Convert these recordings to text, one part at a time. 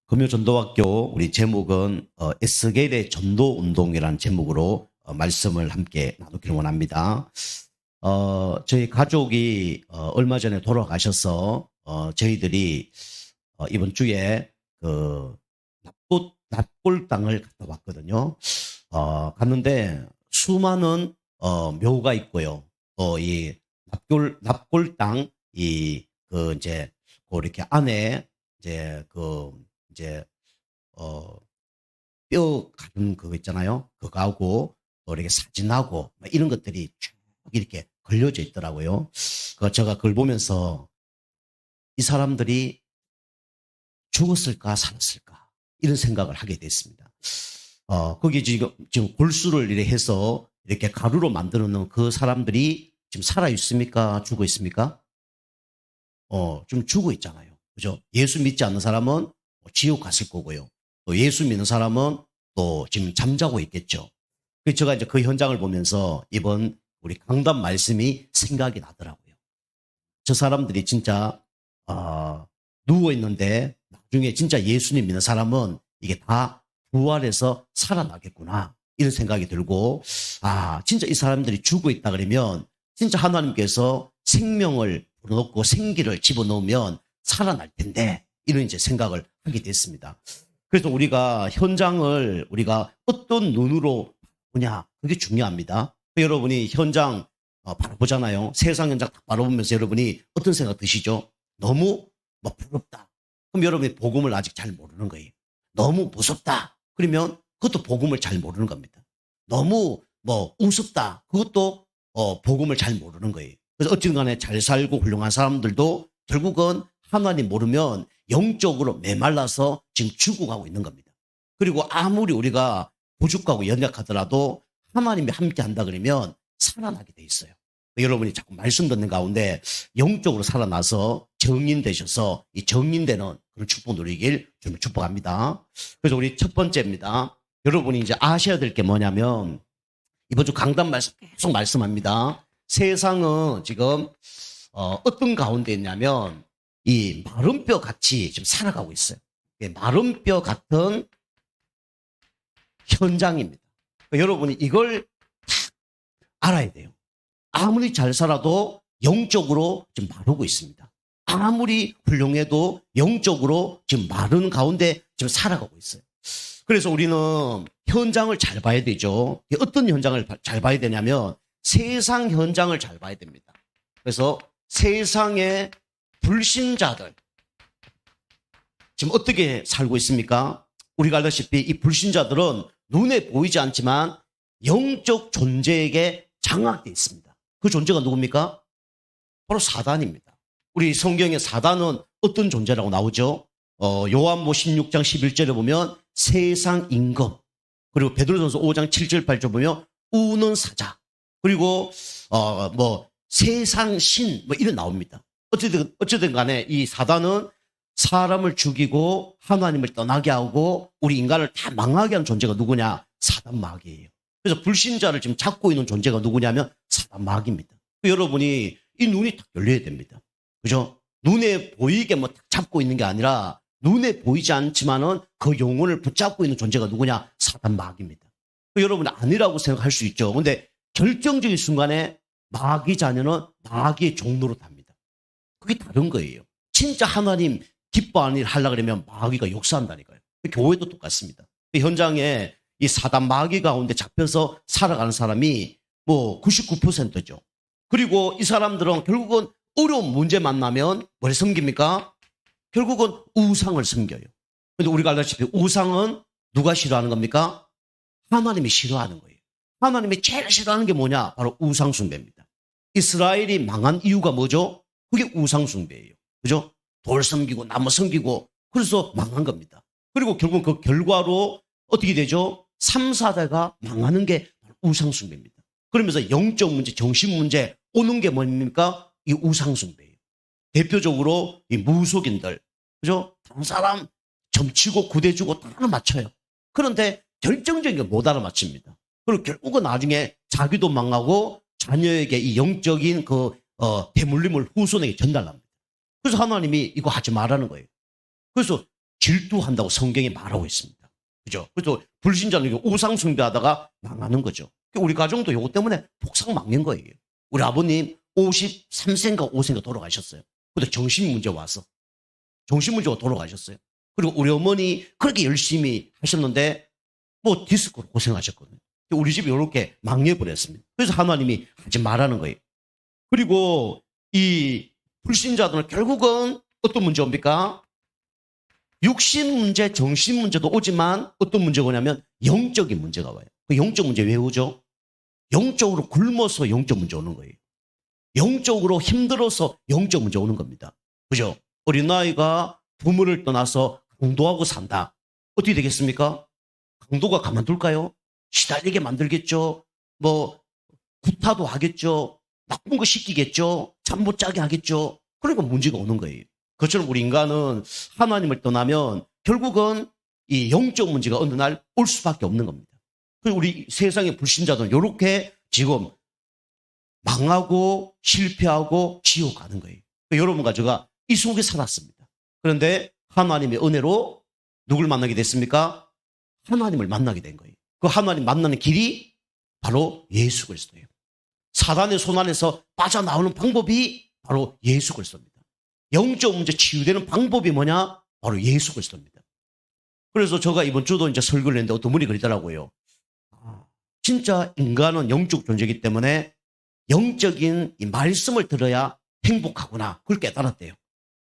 금요전도학교 우리 제목은 에스겔의 전도운동이라는 제목으로 말씀을 함께 나누기를 원합니다. 저희 가족이 얼마 전에 돌아가셔서 저희들이 이번 주에 그 납골 땅을 갔다 왔거든요. 갔는데 수많은 묘가 있고요. 이 납골 땅 이제 이렇게 안에 뼈 가는 그거 있잖아요. 그거하고 또 이렇게 사진하고 이런 것들이 쭉 이렇게 걸려져 있더라고요. 제가 그걸 보면서 이 사람들이 죽었을까 살았을까 이런 생각을 하게 됐습니다. 거기 지금 골수를 이렇게 해서 이렇게 가루로 만들어 놓은 그 사람들이 지금 살아 있습니까? 죽어 있습니까? 좀 죽어 있잖아요. 그죠? 예수 믿지 않는 사람은 지옥 갔을 거고요. 또 예수 믿는 사람은 또 지금 잠자고 있겠죠. 그래서 제가 이제 그 현장을 보면서 이번 우리 강단 말씀이 생각이 나더라고요. 저 사람들이 진짜 누워 있는데 나중에 진짜 예수님 믿는 사람은 이게 다 부활해서 살아나겠구나 이런 생각이 들고 진짜 이 사람들이 죽어 있다 그러면 진짜 하나님께서 생명을 불어넣고 생기를 집어넣으면 살아날 텐데 이런 이제 생각을 하게 됐습니다. 그래서 우리가 현장을 우리가 어떤 눈으로 보냐 그게 중요합니다. 여러분이 현장 바라보잖아요. 세상 현장 딱 바라보면서 여러분이 어떤 생각 드시죠? 너무 부럽다. 그럼 여러분이 복음을 아직 잘 모르는 거예요. 너무 무섭다. 그러면 그것도 복음을 잘 모르는 겁니다. 너무 우습다. 그것도 복음을 잘 모르는 거예요. 그래서 어쨌든 간에 잘 살고 훌륭한 사람들도 결국은 하나님 모르면 영적으로 메말라서 지금 죽어가고 있는 겁니다. 그리고 아무리 우리가 부족하고 연약하더라도 하나님이 함께 한다 그러면 살아나게 돼 있어요. 여러분이 자꾸 말씀 듣는 가운데 영적으로 살아나서 정인 되셔서 이 정인되는 그런 축복 누리길 좀 축복합니다. 그래서 우리 첫 번째입니다. 여러분이 이제 아셔야 될 게 뭐냐면 이번 주 강단 말씀 계속 말씀합니다. 세상은 지금 어떤 가운데 있냐면 이 마른 뼈 같이 지금 살아가고 있어요. 마른 뼈 같은 현장입니다. 그러니까 여러분이 이걸 알아야 돼요. 아무리 잘 살아도 영적으로 지금 마르고 있습니다. 아무리 훌륭해도 영적으로 지금 마른 가운데 지금 살아가고 있어요. 그래서 우리는 현장을 잘 봐야 되죠. 어떤 현장을 잘 봐야 되냐면 세상 현장을 잘 봐야 됩니다. 그래서 세상의 불신자들 지금 어떻게 살고 있습니까? 우리가 알다시피 이 불신자들은 눈에 보이지 않지만 영적 존재에게 장악되어 있습니다. 그 존재가 누굽니까? 바로 사단입니다. 우리 성경에 사단은 어떤 존재라고 나오죠? 요한복음 16장 11절에 보면 세상 임금, 그리고 베드로전서 5장 7절 8절 보면 우는 사자, 그리고 세상 신 이런 나옵니다. 어쨌든 간에 이 사단은 사람을 죽이고 하나님을 떠나게 하고 우리 인간을 다 망하게 하는 존재가 누구냐? 사단 마귀예요. 그래서 불신자를 지금 잡고 있는 존재가 누구냐면 사단 마귀입니다. 여러분이 이 눈이 딱 열려야 됩니다. 그죠? 눈에 보이게 딱 잡고 있는 게 아니라 눈에 보이지 않지만은 그 영혼을 붙잡고 있는 존재가 누구냐? 사단 마귀입니다. 여러분 아니라고 생각할 수 있죠. 근데 결정적인 순간에 마귀 자녀는 마귀의 종로로 답니다. 그게 다른 거예요. 진짜 하나님 기뻐하는 일 하려고 그러면 마귀가 역사한다니까요. 교회도 똑같습니다. 현장에 이 사단 마귀 가운데 잡혀서 살아가는 사람이 99%죠. 그리고 이 사람들은 결국은 어려운 문제 만나면 뭘 섬깁니까? 결국은 우상을 섬겨요. 그런데 우리가 알다시피 우상은 누가 싫어하는 겁니까? 하나님이 싫어하는 거예요. 하나님이 제일 싫어하는 게 뭐냐? 바로 우상 숭배입니다. 이스라엘이 망한 이유가 뭐죠? 그게 우상 숭배예요. 그죠? 돌 섬기고 나무 섬기고 그래서 망한 겁니다. 그리고 결국 그 결과로 어떻게 되죠? 3, 4대가 망하는 게 우상 숭배입니다. 그러면서 영적 문제, 정신 문제 오는 게 뭡니까? 이 우상 숭배예요. 대표적으로 이 무속인들, 그죠? 다른 사람 점치고 구대주고 다 알아맞혀요. 그런데 결정적인 게 못 알아맞힙니다. 그리고 결국은 나중에 자기도 망하고 자녀에게 이 영적인 대물림을 후손에게 전달합니다. 그래서 하나님이 이거 하지 말라는 거예요. 그래서 질투한다고 성경에 말하고 있습니다. 그죠? 그래서 불신자는 우상 숭배하다가 망하는 거죠. 우리 가정도 이것 때문에 폭삭 망한 거예요. 우리 아버님 53세인가 5세인가 돌아가셨어요. 근데 정신 문제 와서. 정신 문제가 돌아가셨어요. 그리고 우리 어머니 그렇게 열심히 하셨는데 뭐 디스크로 고생하셨거든요. 우리 집이 이렇게 망해버렸습니다. 그래서 하나님이 하지 말라는 거예요. 그리고 이 불신자들은 결국은 어떤 문제 옵니까? 육신 문제, 정신 문제도 오지만 어떤 문제가 오냐면 영적인 문제가 와요. 그 영적 문제 왜 오죠? 영적으로 굶어서 영적 문제 오는 거예요. 영적으로 힘들어서 영적 문제 오는 겁니다. 그죠? 어린아이가 부모를 떠나서 강도하고 산다. 어떻게 되겠습니까? 강도가 가만둘까요? 시달리게 만들겠죠. 뭐 구타도 하겠죠. 나쁜 거 시키겠죠. 잠 못 자게 하겠죠. 그러니까 문제가 오는 거예요. 그처럼 우리 인간은 하나님을 떠나면 결국은 이 영적 문제가 어느 날 올 수밖에 없는 겁니다. 그리고 우리 세상의 불신자들은 이렇게 지금 망하고 실패하고 지옥 가는 거예요. 여러분과 제가 이 속에 살았습니다. 그런데 하나님의 은혜로 누굴 만나게 됐습니까? 하나님을 만나게 된 거예요. 그 하나님 만나는 길이 바로 예수 그리스도예요. 사단의 손 안에서 빠져나오는 방법이 바로 예수 그리스도입니다. 영적 문제 치유되는 방법이 뭐냐? 바로 예수 그리스도입니다. 그래서 제가 이번 주도 이제 설교를 했는데 어떤 분이 그러더라고요. 진짜 인간은 영적 존재이기 때문에 영적인 이 말씀을 들어야 행복하구나. 그걸 깨달았대요.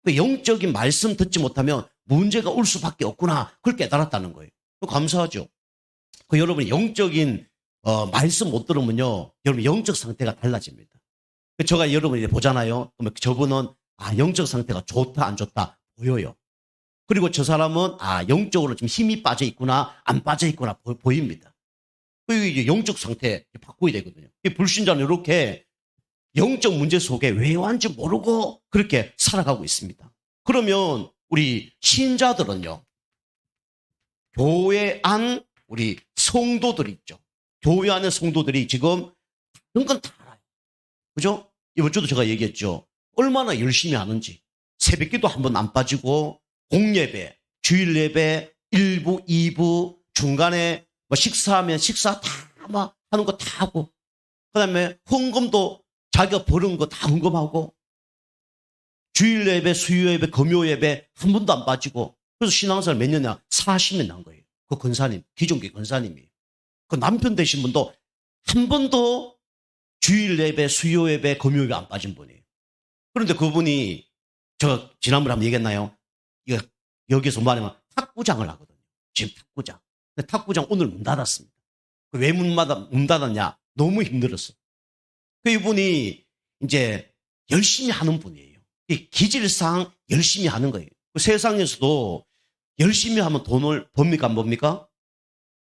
그 영적인 말씀 듣지 못하면 문제가 올 수밖에 없구나. 그걸 깨달았다는 거예요. 감사하죠. 그 여러분이 영적인 말씀 못 들으면요, 여러분 영적 상태가 달라집니다. 제가 여러분이 보잖아요. 그러면 저분은 영적 상태가 좋다 안 좋다 보여요. 그리고 저 사람은 영적으로 좀 힘이 빠져 있구나 안 빠져 있구나 보입니다. 이제 영적 상태 바꿔야 되거든요. 불신자는 이렇게 영적 문제 속에 왜 왔는지 모르고 그렇게 살아가고 있습니다. 그러면 우리 신자들은요, 교회 안 우리 성도들이 있죠. 교회 안의 성도들이 지금 그런 건 다 알아요. 그죠? 이번 주도 제가 얘기했죠. 얼마나 열심히 하는지. 새벽기도 한 번 안 빠지고 공예배, 주일 예배, 1부, 2부, 중간에 뭐 식사하면 식사 다 막 하는 거 다 하고, 그 다음에 헌금도 자기가 버는 거 다 헌금하고, 주일 예배, 수요 예배, 금요 예배 한 번도 안 빠지고. 그래서 신앙생활 몇 년이나 40년 한 거예요. 그 권사님, 기존교 권사님이. 그 남편 되신 분도 한 번도 주일 예배, 수요 예배, 금요 예배 안 빠진 분이에요. 그런데 그분이 저 지난번에 한번 얘기했나요? 여기서 말하면 탁구장을 하거든요. 지금 탁구장. 근데 탁구장 오늘 문 닫았습니다. 왜 문 닫았냐? 너무 힘들었어. 이분이 이제 열심히 하는 분이에요. 기질상 열심히 하는 거예요. 세상에서도 열심히 하면 돈을 법니까 안 법니까?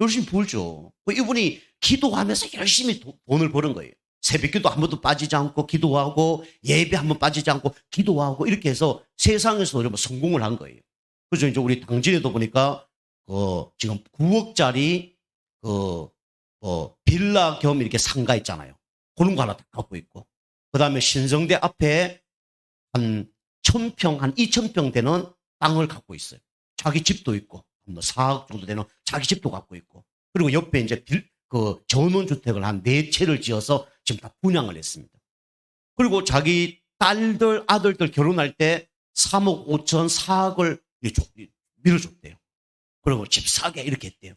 열심히 벌죠. 이분이 기도하면서 열심히 돈을 버는 거예요. 새벽기도 한 번도 빠지지 않고 기도하고 예배 한 번 빠지지 않고 기도하고 이렇게 해서 세상에서도 성공을 한 거예요. 그래서 이제 우리 당진에도 보니까 지금 9억짜리 빌라 겸 이렇게 상가 있잖아요. 그런 거 하나 다 갖고 있고, 그 다음에 신성대 앞에 한 1000평, 한 2000평 되는 땅을 갖고 있어요. 자기 집도 있고, 뭐 4억 정도 되는 자기 집도 갖고 있고, 그리고 옆에 이제 전원주택을 한 4채를 지어서 지금 다 분양을 했습니다. 그리고 자기 딸들, 아들들 결혼할 때 3억 5천, 4억을 밀어줬대요. 그리고 집 사게 이렇게 했대요.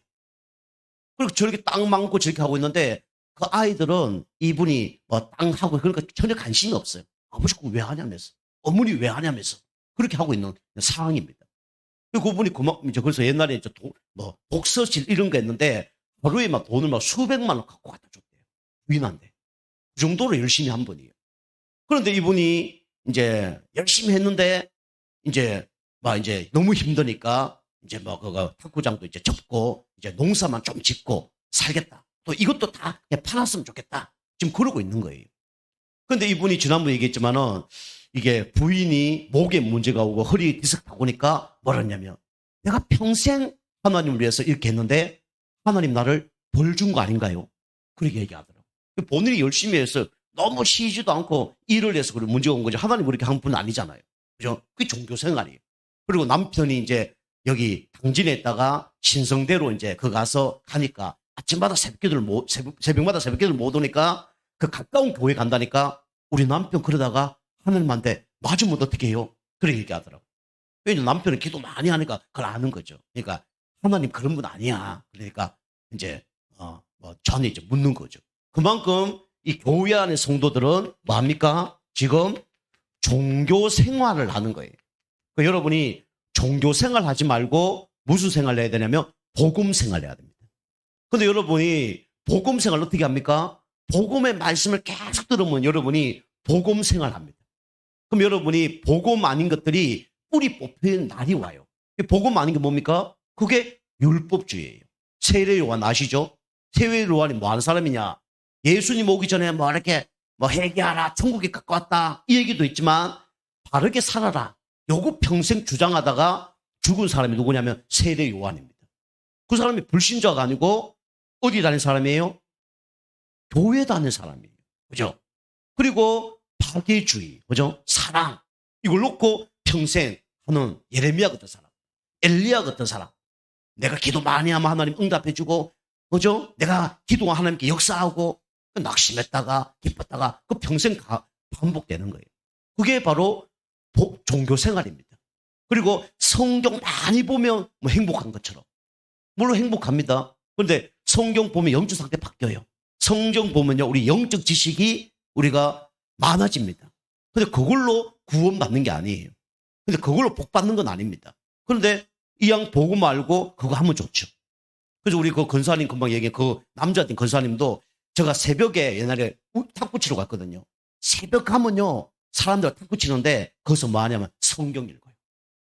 그리고 저렇게 땅 많고 저렇게 하고 있는데 그 아이들은 이분이 뭐 땅하고 그러니까 전혀 관심이 없어요. 아버지 그거 왜 하냐면서, 어머니 왜 하냐면서 그렇게 하고 있는 상황입니다. 그분이 이제 그래서 옛날에 이제 독서실 이런 거 했는데 하루에 막 돈을 막 수백만 원 갖고 갖다 줬대요. 부인한테. 그 정도로 열심히 한 분이에요. 그런데 이분이 이제 열심히 했는데 이제 너무 힘드니까 이제 그거 탁구장도 이제 접고 이제 농사만 좀 짓고 살겠다. 또 이것도 다 팔았으면 좋겠다. 지금 그러고 있는 거예요. 그런데 이분이 지난번에 얘기했지만은 이게 부인이 목에 문제가 오고 허리 디스크 타고 오니까 뭐라 했냐면, 내가 평생 하나님을 위해서 이렇게 했는데 하나님 나를 벌 준 거 아닌가요? 그렇게 얘기하더라고요. 본인이 열심히 해서 너무 쉬지도 않고 일을 해서 그런 문제가 온 거지, 하나님 그렇게 한 분은 아니잖아요. 그죠? 그게 종교 생활이에요. 그리고 남편이 이제 여기 당진에 있다가 신성대로 이제 그 가서 가니까 아침마다 새벽마다 새벽기도를 못 오니까 그 가까운 교회 간다니까 우리 남편 그러다가 하늘만데 맞으면 어떻게 해요? 그렇게 얘기하더라고. 왜냐면 남편은 기도 많이 하니까 그걸 아는 거죠. 그러니까 하나님 그런 분 아니야. 그러니까 이제 저는 이제 묻는 거죠. 그만큼 이 교회 안의 성도들은 뭐합니까? 지금 종교 생활을 하는 거예요. 그러니까 여러분이 종교 생활 하지 말고 무슨 생활을 해야 되냐면 복음 생활을 해야 됩니다. 근데 여러분이 복음 생활 어떻게 합니까? 복음의 말씀을 계속 들으면 여러분이 복음 생활 합니다. 그럼 여러분이 복음 아닌 것들이 뿌리 뽑히는 날이 와요. 복음 아닌 게 뭡니까? 그게 율법주의예요. 세례 요한 아시죠? 세례 요한이 뭐 하는 사람이냐? 예수님 오기 전에 뭐 이렇게 뭐 회개하라, 천국에 가까웠다 이 얘기도 있지만 바르게 살아라. 요거 평생 주장하다가 죽은 사람이 누구냐면 세례 요한입니다. 그 사람이 불신자가 아니고 어디 다닌 사람이에요? 교회 다닌 사람이에요. 그죠? 그리고 파괴주의, 그죠? 사랑. 이걸 놓고 평생 하는 예레미야 같은 사람, 엘리야 같은 사람. 내가 기도 많이 하면 하나님 응답해주고, 그죠? 내가 기도와 하나님께 역사하고, 낙심했다가, 기뻤다가, 그 평생 반복되는 거예요. 그게 바로 종교 생활입니다. 그리고 성경 많이 보면 뭐 행복한 것처럼. 물론 행복합니다. 그런데 성경 보면 영적 상태 바뀌어요. 성경 보면요, 우리 영적 지식이 우리가 많아집니다. 근데 그걸로 구원받는 게 아니에요. 근데 그걸로 복 받는 건 아닙니다. 그런데 이왕 보고 말고 그거 하면 좋죠. 그래서 우리 그 권사님 금방 얘기한 그 남자인 권사님도 제가 새벽에 옛날에 탁구 치러 갔거든요. 새벽 가면요, 사람들 탁구 치는데 거기서 뭐 하냐면 성경 읽어요.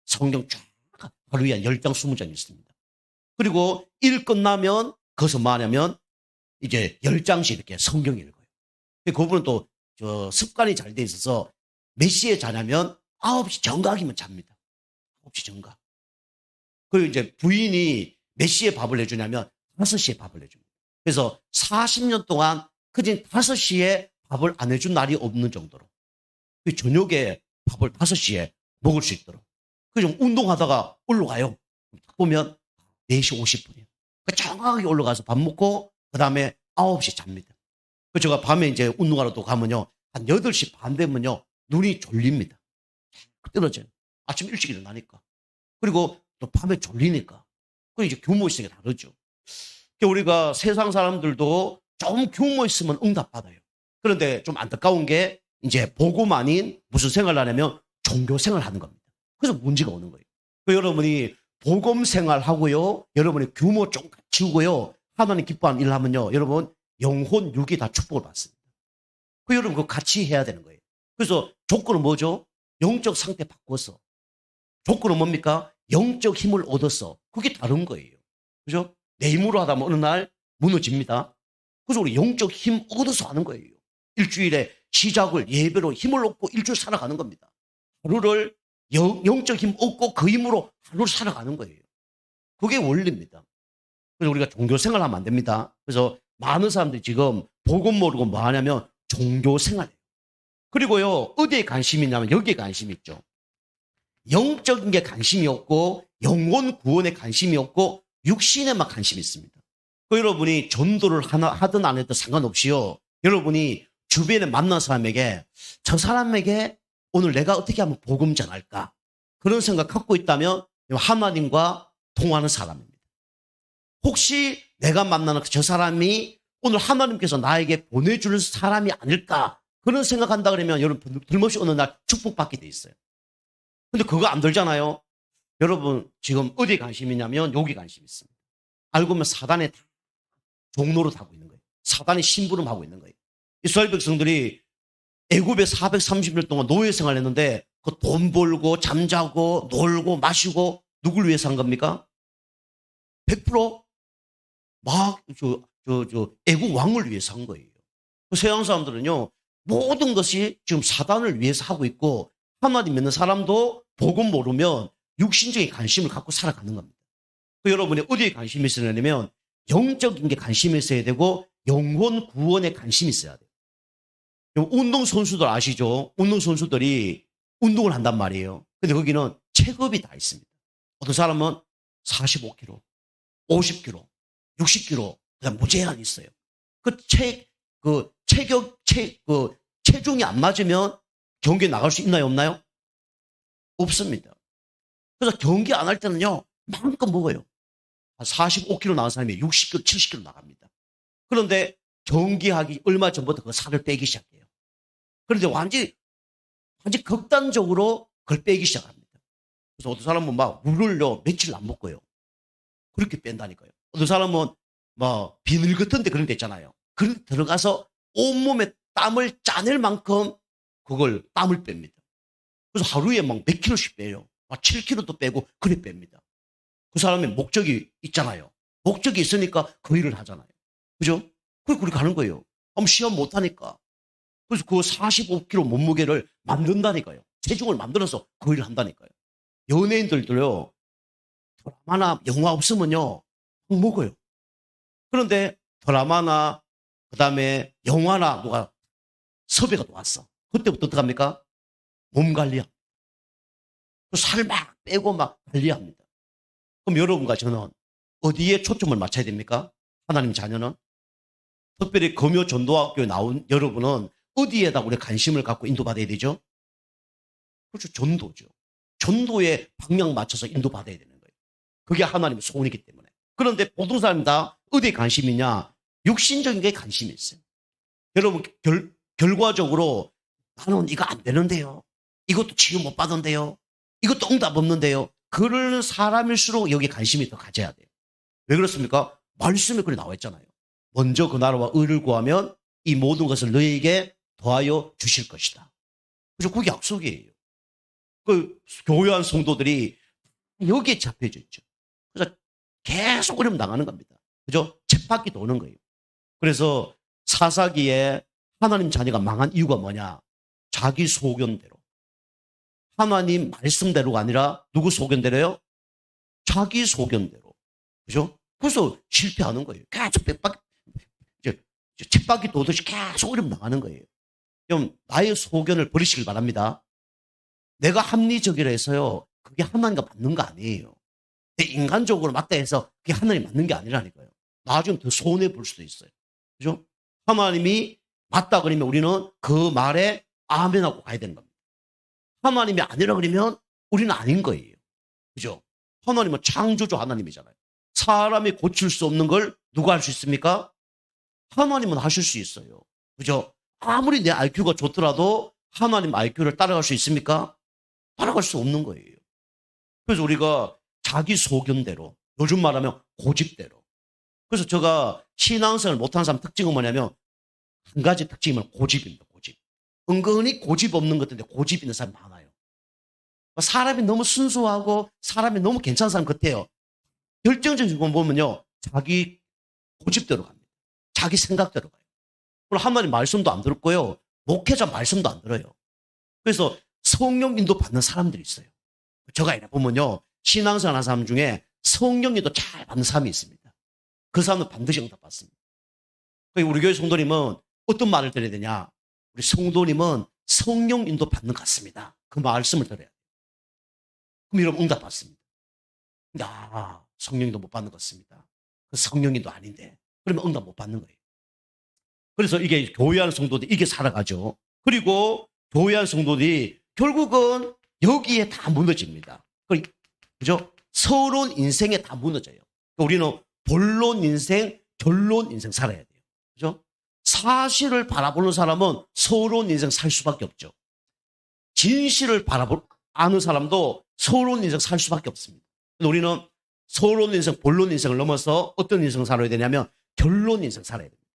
성경 쫙 하루에 한 10장, 20장 있습니다. 그리고 일 끝나면 거기서 뭐 하냐면 이제 10장씩 이렇게 성경 읽어요. 그분은 또 습관이 잘 돼 있어서 몇 시에 자냐면 9시 정각이면 잡니다. 9시 정각. 그리고 이제 부인이 몇 시에 밥을 해주냐면 5시에 밥을 해줍니다. 그래서 40년 동안 그진 5시에 밥을 안 해준 날이 없는 정도로 저녁에 밥을 5시에 먹을 수 있도록. 그래서 운동하다가 올라가요. 딱 보면 4시 50분이에요. 정확하게 올라가서 밥 먹고 그 다음에 9시 잡니다. 그래서 제가 밤에 이제 운동하러 또 가면요, 한 8시 반 되면요 눈이 졸립니다. 떨어져요. 아침 일찍 일어나니까. 그리고 또 밤에 졸리니까. 그 이제 규모 있으니까 다르죠. 그러니까 우리가 세상 사람들도 좀 규모 있으면 응답받아요. 그런데 좀 안타까운 게 이제 복음 아닌 무슨 생활을 하냐면 종교 생활을 하는 겁니다. 그래서 문제가 오는 거예요. 여러분이 복음 생활하고요, 여러분이 규모 좀 갖추고요, 하나님 기뻐하는 일을 하면요, 여러분 영혼, 육이 다 축복을 받습니다. 여러분 그거 같이 해야 되는 거예요. 그래서 조건은 뭐죠? 영적 상태 바꿔서. 조건은 뭡니까? 영적 힘을 얻어서. 그게 다른 거예요. 그죠? 내 힘으로 하다 보면 어느 날 무너집니다. 그래서 우리 영적 힘 얻어서 하는 거예요. 일주일에 시작을 예배로 힘을 얻고 일주일 살아가는 겁니다. 하루를 영적 힘 얻고 그 힘으로 하루를 살아가는 거예요. 그게 원리입니다. 그래서 우리가 종교 생활하면 안 됩니다. 그래서 많은 사람들이 지금 복음 모르고 뭐 하냐면 종교 생활이에요. 그리고요, 어디에 관심이 있냐면 여기에 관심이 있죠. 영적인 게 관심이 없고 영혼 구원에 관심이 없고 육신에만 관심이 있습니다. 여러분이 전도를 하든 안 해도 상관없이요, 여러분이 주변에 만난 사람에게 저 사람에게 오늘 내가 어떻게 하면 복음 전할까, 그런 생각 갖고 있다면 하나님과 통하는 사람입니다. 혹시 내가 만나는 저 사람이 오늘 하나님께서 나에게 보내주는 사람이 아닐까, 그런 생각한다 그러면 여러분 들못이 어느 날 축복받게 돼 있어요. 근데 그거 안 들잖아요. 여러분 지금 어디에 관심이 있냐면 여기 관심이 있습니다. 알고 보면 사단의 종로로 타고 있는 거예요. 사단의 심부름하고 있는 거예요. 이스라엘 백성들이 애굽에 430년 동안 노예 생활했는데 그 돈 벌고 잠자고 놀고 마시고 누굴 위해서 한 겁니까? 100%막 애국 왕을 위해서 한 거예요. 서양 사람들은요, 모든 것이 지금 사단을 위해서 하고 있고, 하나님 믿는 사람도 복음 모르면 육신적인 관심을 갖고 살아가는 겁니다. 여러분이 어디에 관심이 있으려면 영적인 게 관심이 있어야 되고 영혼 구원에 관심이 있어야 돼요. 운동선수들 아시죠? 운동선수들이 운동을 한단 말이에요. 근데 거기는 체급이 다 있습니다. 어떤 사람은 45kg, 50kg, 60kg, 그냥 무제한 있어요. 체중이 안 맞으면 경기에 나갈 수 있나요, 없나요? 없습니다. 그래서 경기 안 할 때는요, 마음껏 먹어요. 45kg 나간 사람이 60kg, 70kg 나갑니다. 그런데 경기하기 얼마 전부터 그 살을 빼기 시작해요. 그런데 완전히 극단적으로 그걸 빼기 시작합니다. 그래서 어떤 사람은 막 물을요, 며칠 안 먹고요. 그렇게 뺀다니까요. 어떤 사람은 뭐 비늘 같은 데 그런 데 있잖아요. 그런 데 들어가서 온몸에 땀을 짜낼 만큼 그걸 땀을 뺍니다. 그래서 하루에 막 몇 킬로씩 빼요. 막 7kg도 빼고 그래 뺍니다. 그 사람의 목적이 있잖아요. 목적이 있으니까 그 일을 하잖아요. 그죠? 그렇게 가는 거예요. 그럼 시험 못하니까. 그래서 그 45kg 몸무게를 만든다니까요. 체중을 만들어서 그 일을 한다니까요. 연예인들도요, 드라마나 영화 없으면요, 못 먹어요. 그런데 드라마나, 그 다음에 영화나 누가 섭외가 왔어. 그때부터 어떡합니까? 몸 관리합니다. 살 막 빼고 막 관리합니다. 그럼 여러분과 저는 어디에 초점을 맞춰야 됩니까? 하나님 자녀는? 특별히 금요 전도학교에 나온 여러분은 어디에다 우리 관심을 갖고 인도받아야 되죠? 그렇죠. 전도죠. 전도에 방향 맞춰서 인도받아야 되는 거예요. 그게 하나님의 소원이기 때문에. 그런데 보통 사람이 다 어디에 관심이 있냐? 육신적인 게 관심이 있어요. 여러분, 결과적으로 나는 이거 안 되는데요. 이것도 치유 못 받은데요. 이것도 응답 없는데요. 그런 사람일수록 여기에 관심이 더 가져야 돼요. 왜 그렇습니까? 말씀에 그렇게 나와 있잖아요. 먼저 그 나라와 의를 구하면 이 모든 것을 너희에게 더하여 주실 것이다. 그래서 그게 약속이에요. 그 교회한 성도들이 여기에 잡혀져 있죠. 그래서 계속 어려움 당하는 겁니다. 그죠? 쳇바퀴 도는 거예요. 그래서 사사기에 하나님 자녀가 망한 이유가 뭐냐? 자기 소견대로. 하나님 말씀대로가 아니라 누구 소견대로요? 자기 소견대로. 그죠? 그래서 실패하는 거예요. 계속 쳇바퀴 도듯이 계속 어려움 당하는 거예요. 좀 나의 소견을 버리시길 바랍니다. 내가 합리적이라 해서요, 그게 하나님과 맞는 거 아니에요. 내 인간적으로 맞다 해서 그게 하나님 맞는 게 아니라니까요. 나중에 더 손해 볼 수도 있어요. 그죠? 하나님이 맞다 그러면 우리는 그 말에 아멘하고 가야 되는 겁니다. 하나님이 아니라 그러면 우리는 아닌 거예요. 그죠? 하나님은 창조주 하나님이잖아요. 사람이 고칠 수 없는 걸 누가 할 수 있습니까? 하나님은 하실 수 있어요. 그죠? 아무리 내 IQ가 좋더라도 하나님 IQ를 따라갈 수 있습니까? 따라갈 수 없는 거예요. 그래서 우리가 자기 소견대로, 요즘 말하면 고집대로. 그래서 제가 신앙생활을 못하는 사람 특징은 뭐냐면 한 가지 특징이면 고집입니다. 고집. 은근히 고집 없는 것들인데 고집 있는 사람이 많아요. 사람이 너무 순수하고 사람이 너무 괜찮은 사람 같아요. 결정적인 건 보면요, 자기 고집대로 갑니다. 자기 생각대로 가요. 그리고 하나님 말씀도 안 들었고요, 목회자 말씀도 안 들어요. 그래서 성령 인도 받는 사람들이 있어요. 제가 이래 보면요, 신앙생활 하는 사람 중에 성령 인도 잘 받는 사람이 있습니다. 그 사람은 반드시 응답 받습니다. 우리 교회 성도님은 어떤 말을 들어야 되냐? 우리 성도님은 성령 인도 받는 것 같습니다. 그 말씀을 들어야 돼요. 그럼 여러분 응답 받습니다. 근데 성령 인도 못 받는 것 같습니다. 그 성령 인도 아닌데. 그러면 응답 못 받는 거예요. 그래서 이게 교회하는 성도들이 이게 살아가죠. 그리고 교회하는 성도들이 결국은 여기에 다 무너집니다. 그죠? 서론 인생에 다 무너져요. 우리는 본론 인생, 결론 인생 살아야 돼요. 그죠? 사실을 바라보는 사람은 서론 인생 살 수밖에 없죠. 진실을 아는 사람도 서론 인생 살 수밖에 없습니다. 우리는 서론 인생, 본론 인생을 넘어서 어떤 인생을 살아야 되냐면 결론 인생 살아야 됩니다.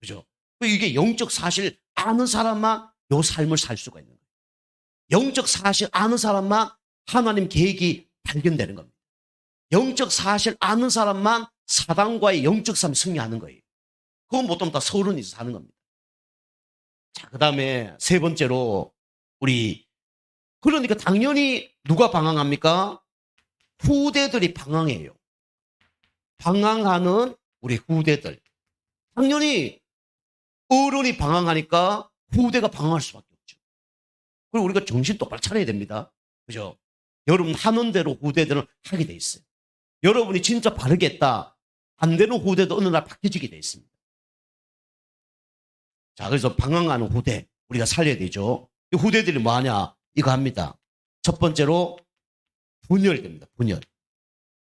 그죠? 이게 영적 사실 아는 사람만 요 삶을 살 수가 있는 거예요. 영적 사실 아는 사람만 하나님 계획이 발견되는 겁니다. 영적 사실 아는 사람만 사단과의 영적 싸움에 승리하는 거예요. 그건 보통 다 서론에서 사는 겁니다. 자, 그 다음에 세 번째로 그러니까 당연히 누가 방황합니까? 후대들이 방황해요. 방황하는 우리 후대들. 당연히 어른이 방황하니까 후대가 방황할 수밖에 없죠. 그리고 우리가 정신 똑바로 차려야 됩니다. 그죠? 여러분 하는 대로 후대들은 하게 돼 있어요. 여러분이 진짜 바르게 했다. 안 되는 후대도 어느 날 바뀌어지게 돼 있습니다. 자, 그래서 방황하는 후대 우리가 살려야 되죠. 이 후대들이 뭐 하냐? 이거 합니다. 첫 번째로 분열됩니다. 분열.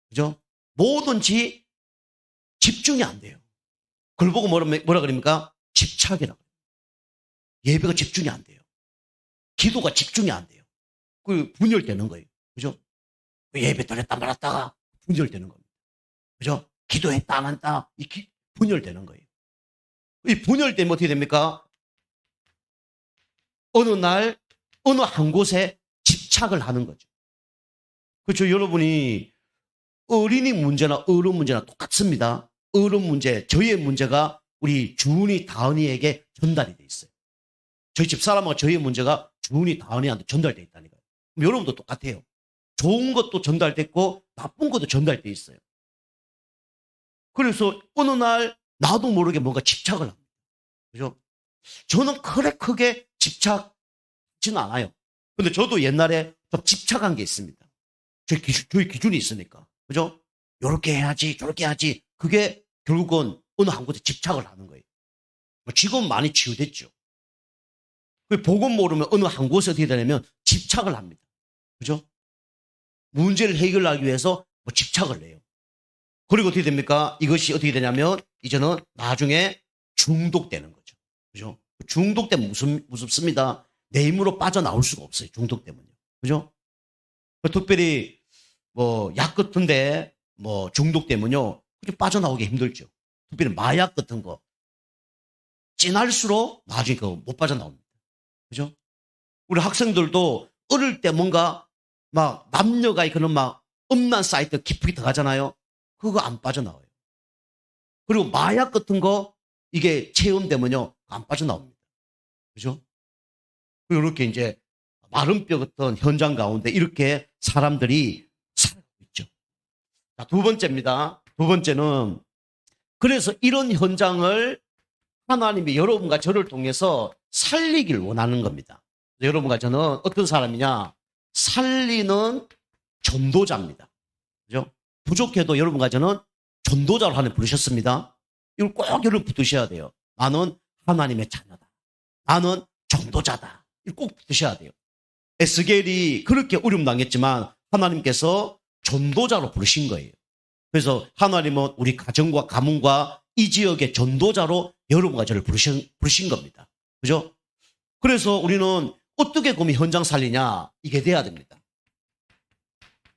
그죠? 뭐든지 집중이 안 돼요. 그걸 보고 뭐라 그럽니까? 집착이라고. 예배가 집중이 안 돼요. 기도가 집중이 안 돼요. 그 분열되는 거예요. 그죠? 예배 드렸다 말았다가 분열되는 겁니다. 그죠? 기도했다 안 한다 분열되는 거예요. 이 분열되면 어떻게 됩니까? 어느 날 어느 한 곳에 집착을 하는 거죠. 그렇죠? 여러분이 어린이 문제나 어른 문제나 똑같습니다. 어른 문제, 저희의 문제가 우리 주은이 다은이에게 전달이 돼 있어요. 저희 집사람과 저희의 문제가 주은이 다은이한테 전달돼 있다니까요. 그럼 여러분도 똑같아요. 좋은 것도 전달됐고 나쁜 것도 전달돼 있어요. 그래서 어느 날 나도 모르게 뭔가 집착을 합니다. 그죠? 저는 그래 크게 집착하지는 않아요. 근데 저도 옛날에 좀 집착한 게 있습니다. 저희 기준이 있으니까. 그죠? 요렇게 해야지, 저렇게 해야지. 그게 결국은 어느 한 곳에 집착을 하는 거예요. 지금 많이 치유됐죠. 복음 모르면 어느 한 곳에 어떻게 되냐면 집착을 합니다. 그죠? 문제를 해결하기 위해서 집착을 해요. 그리고 어떻게 됩니까? 이것이 어떻게 되냐면 이제는 나중에 중독되는 거죠. 그죠? 중독되면 무섭습니다. 내 힘으로 빠져나올 수가 없어요. 중독되면요. 그죠? 특별히 약 같은데 중독되면요. 그렇게 빠져나오기 힘들죠. 특별히 마약 같은 거. 진할수록 나중에 그거 못 빠져나옵니다. 그죠? 우리 학생들도 어릴 때 뭔가 남녀가 그런 음란 사이트 깊이 들어가잖아요. 그거 안 빠져나와요. 그리고 마약 같은 거 이게 체험되면요. 안 빠져나옵니다. 그죠? 이렇게 이제 마른뼈 같은 현장 가운데 이렇게 사람들이 살고 있죠. 자, 두 번째입니다. 두 번째는 그래서 이런 현장을 하나님이 여러분과 저를 통해서 살리길 원하는 겁니다. 여러분과 저는 어떤 사람이냐? 살리는 전도자입니다. 그죠? 부족해도 여러분과 저는 전도자로 하나님 부르셨습니다. 이걸 꼭 여러분 붙으셔야 돼요. 나는 하나님의 자녀다. 나는 전도자다. 이걸 꼭 붙으셔야 돼요. 에스겔이 그렇게 어려움 당했지만 하나님께서 전도자로 부르신 거예요. 그래서 하나님은 우리 가정과 가문과 이 지역의 전도자로 여러분과 저를 부르신 겁니다. 그죠? 그래서 우리는 어떻게 그러면 현장 살리냐? 이게 돼야 됩니다.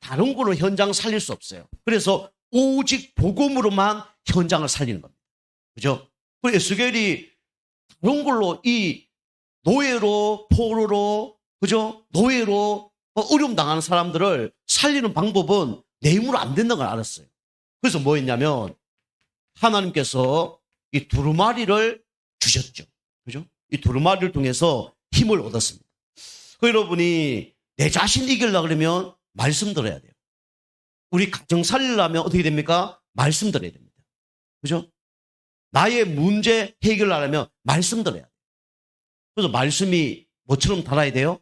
다른 거는 현장 살릴 수 없어요. 그래서 오직 복음으로만 현장을 살리는 겁니다. 그죠? 그래서 에스겔이 다른 걸로 이 노예로, 포로로, 그죠? 노예로 어려움 당하는 사람들을 살리는 방법은 내 힘으로 안 된다는 걸 알았어요. 그래서 뭐 했냐면 하나님께서 이 두루마리를 주셨죠. 그죠? 이 두루마리를 통해서 힘을 얻었습니다. 여러분이 내 자신 이기려고 그러면 말씀 들어야 돼요. 우리 가정 살리려면 어떻게 됩니까? 말씀 들어야 됩니다. 그죠? 나의 문제 해결하려면 말씀 들어야 돼요. 그래서 말씀이 뭐처럼 달아야 돼요?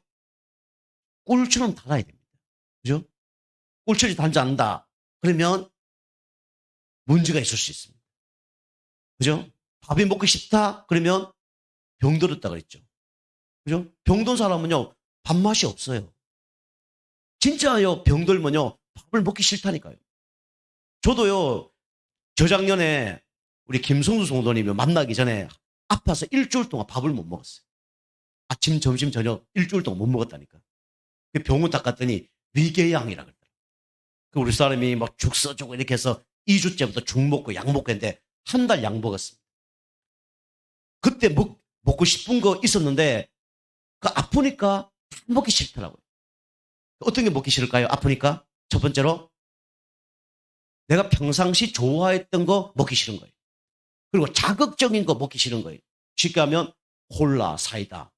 꿀처럼 달아야 됩니다. 그죠? 꿀처럼 달지 않는다. 그러면 문제가 있을 수 있습니다. 그죠? 밥이 먹고 싶다? 그러면 병들었다 그랬죠. 그죠? 병든 사람은요, 밥맛이 없어요. 진짜요, 병들면요, 밥을 먹기 싫다니까요. 저도요, 저작년에 우리 김성수 성도님이 만나기 전에 아파서 일주일 동안 밥을 못 먹었어요. 아침, 점심, 저녁 일주일 동안 못 먹었다니까. 병원 딱 갔더니 위궤양이라 그러더라고요. 우리 사람이 막 죽 써주고 이렇게 해서 2주째부터 죽 먹고 약 먹고 했는데 한 달 약 먹었습니다. 그때 먹고 싶은 거 있었는데 아프니까 먹기 싫더라고요. 어떤 게 먹기 싫을까요? 아프니까? 첫 번째로 내가 평상시 좋아했던 거 먹기 싫은 거예요. 그리고 자극적인 거 먹기 싫은 거예요. 쉽게 하면 콜라, 사이다.